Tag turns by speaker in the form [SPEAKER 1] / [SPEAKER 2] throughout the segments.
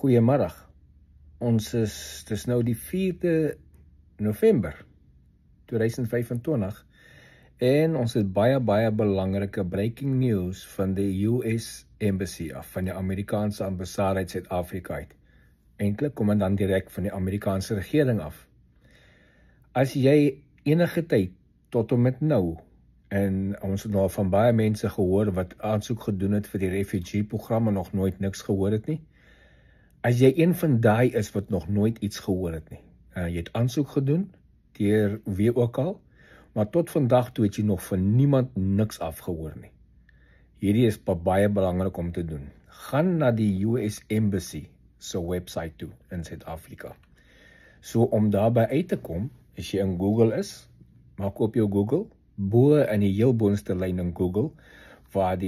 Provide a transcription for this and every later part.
[SPEAKER 1] Goeiemiddag. Dis nou die 4de November 2025 en ons het baie belangrike breaking news van die US Embassy af, van die Amerikaanse ambassade uit Suid-Afrika uit. Eintlik kom dit dan direk van die Amerikaanse regering af. As jy enige tyd tot en met nou, en ons het nou van baie mense gehoor wat aansoek gedoen het vir die refugee-programme, nog nooit niks gehoor het nie. As jy een van daai is wat nog nooit iets gehoor het nie, jy het aansoek gedoen, deur wie ook al, maar tot vandag toe het jy nog van niemand niks afgehoor nie. Hierdie is baie belangrik om te doen. Gaan na die US Embassy se website toe in Suid-Afrika. So om daarby uit te kom, as jy in Google is, maak op jou Google, bo in die heel boonste lyn in Google, waar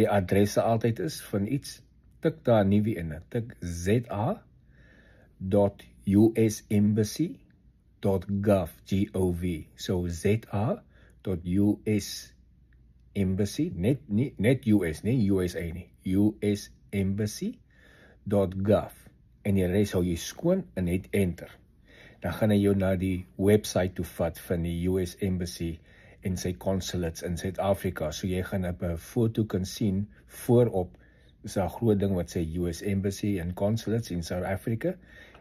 [SPEAKER 1] die adresse altyd is van iets, tik daar nie wie in, tik za.usembassy.gov, G-O-V, so za.usembassy, net US, nie USA nie, usembassy.gov, en die res hou jy skoon en net enter. Dan gaan hy jou na die website toe vat van die US Embassy en sy consulates in Suid-Afrika, so jy gaan op 'n foto kan sien voorop. Dis 'n groot ding wat sê US Embassy and Consulates in South Africa.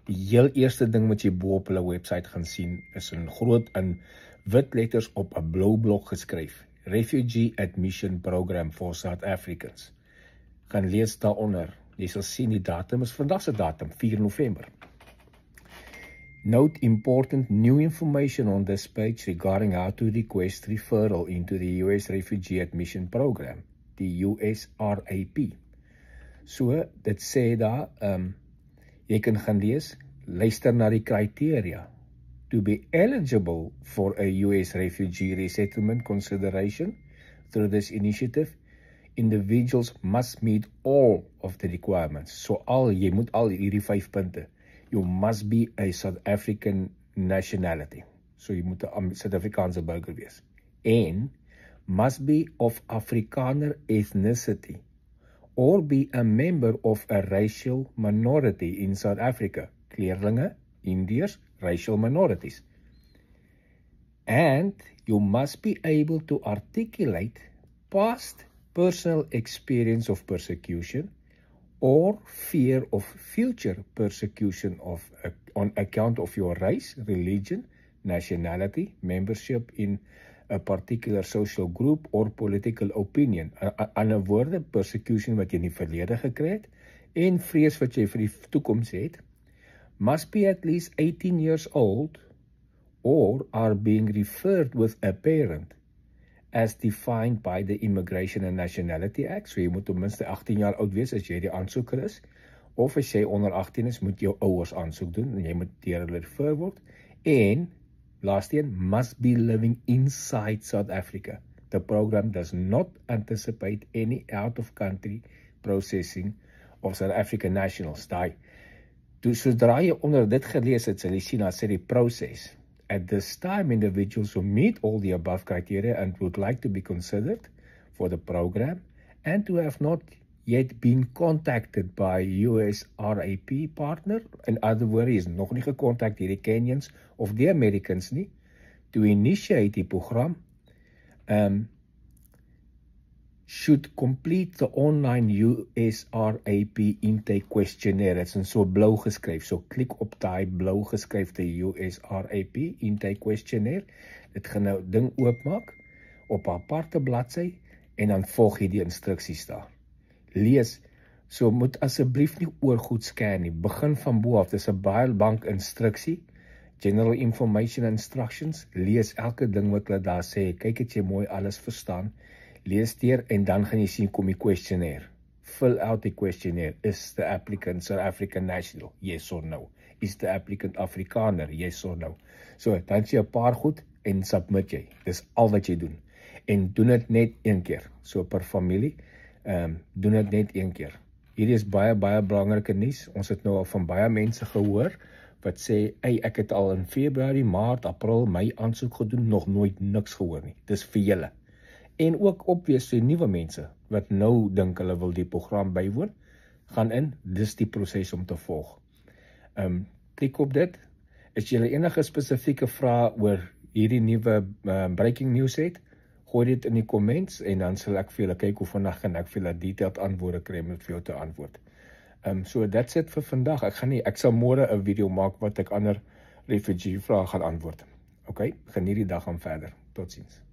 [SPEAKER 1] Die heel eerste ding wat jy bo op hulle website gaan sien, is in groot in wit letters op 'n blou blok geskryf. Refugee Admission Program for South Africans. Gaan lees daaronder. Jy sal sien die datum is vandag se datum, 4 November. Note important new information on this page regarding how to request referral into the US Refugee Admission Program, die USRAP. So, dit sê daar, jy kan gaan lees, luister na die criteria. To be eligible for a US refugee resettlement consideration through this initiative, individuals must meet all of the requirements. So, jy moet al hierdie 5 punte. You must be a South African nationality. So, jy moet 'n Suid-Afrikaanse burger wees. And must be of Afrikaner ethnicity, or be a member of a racial minority in South Africa. Kleerlinge, Indiërs, racial minorities. And you must be able to articulate past personal experience of persecution or fear of future persecution on account of your race, religion, nationality, membership in a particular social group or political opinion. Ander woorde, persecution wat jy in die verlede gekry het, en vrees wat jy vir die toekoms het, must be at least 18 years old or are being referred with a parent as defined by the Immigration and Nationality Act. So jy moet ten minste 18 jaar oud wees as jy die aansoeker is, of as jy onder 18 is, moet jou ouers aansoek doen, en jy moet deur hulle refer word, en last one, must be living inside South Africa. The program does not anticipate any out-of-country processing of South African nationals. Sodra jy onder dit gelees het, sal jy sien, as sê die process. At this time, individuals who meet all the above criteria and would like to be considered for the program and to have not yet been contacted by USRAP partner, in other words, nog nie gecontact hierdie Kenyans of die Americans nie, to initiate die program, should complete the online USRAP intake questionnaire. Dit is in so blauw geskryf, so klik op die blauw geskryfde USRAP intake questionnaire. Dit gaan nou ding oopmaak op 'n aparte bladsy en dan volg jy die instruksies daar. Lees, so moet asseblief nie oorgoed scan nie, begin van bo af, dis 'n baie bank instruksie, general information instructions, lees elke ding wat hulle daar sê, kyk het jy mooi alles verstaan, lees deur en dan gaan jy sien kom die questionnaire. Fill out the questionnaire. Is the applicant South African national? Yes or no? Is the applicant Afrikaner? Yes or no? So, dan sê jy 'n paar goed en submit jy. Dis al wat jy doen. En doen dit net een keer. So per familie, doen dit net een keer. Hierdie is baie belangrike nuus. Ons het nou al van baie mense gehoor wat sê, ek het al in Februarie, Maart, April, Mei aansoek gedoen, nog nooit niks gehoor nie. Dis vir julle. En ook obvious vir nuwe mense wat nou dink hulle wil die program bywoon, gaan in, dis die proses om te volg. Klik op dit. As jy enige spesifieke vrae oor hierdie nuwe breaking news het, gooi dit in die comments en dan sal ek vir julle kyk hoe vinnig kan ek vir julle detailed antwoorde kry om vir jou te antwoord. So that's it vir vandag. Ek sal môre 'n video maak wat ek ander refugee vrae gaan antwoord. Okay, geniet die dag aan verder. Totsiens.